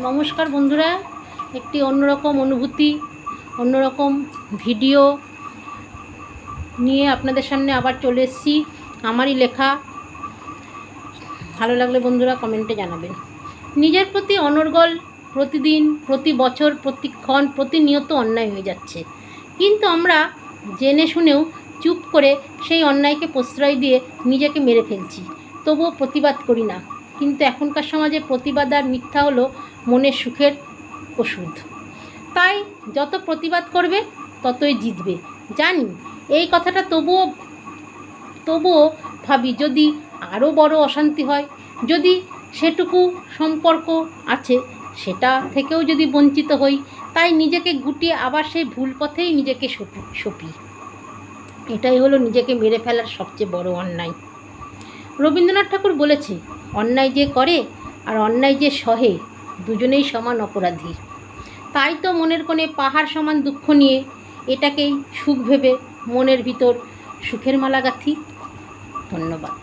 নমস্কার বন্ধুরা, একটি অন্যরকম অনুভূতি, অন্যরকম ভিডিও নিয়ে আপনাদের সামনে আবার চলে এসেছি। আমারই লেখা। ভালো লাগলে বন্ধুরা কমেন্টে জানাবেন। নিজের প্রতি অনর্গল প্রতিদিন, প্রতি বছর, প্রতিক্ষণ, প্রতিনিয়ত অন্যায় হয়ে যাচ্ছে, কিন্তু আমরা জেনে শুনেও চুপ করে সেই অন্যায়কে প্রশ্রয় দিয়ে নিজেকে মেরে ফেলছি, তবুও প্রতিবাদ করি না। কিন্তু এখনকার সমাজে প্রতিবাদ আর মিথ্যা হলো মনের সুখের ওষুধ। তাই যত প্রতিবাদ করবে ততই জিতবে জানি এই কথাটা, তবুও ভাবি যদি আরও বড় অশান্তি হয়, যদি সেটুকু সম্পর্ক আছে সেটা থেকেও যদি বঞ্চিত হই, তাই নিজেকে গুটিয়ে আবার সেই ভুল পথেই নিজেকে সঁপি। এটাই হলো নিজেকে মেরে ফেলার সবচেয়ে বড় অন্যায়। রবীন্দ্রনাথ ঠাকুর বলেছে, অন্যায় যে করে আর অন্যায় যে সহে দুজনেই সমান অপরাধী। তাই তো মনের কোণে পাহাড় সমান দুঃখ নিয়ে এটাকেই সুখ ভেবে মনের ভিতর সুখের মালা গাঁথি। ধন্যবাদ।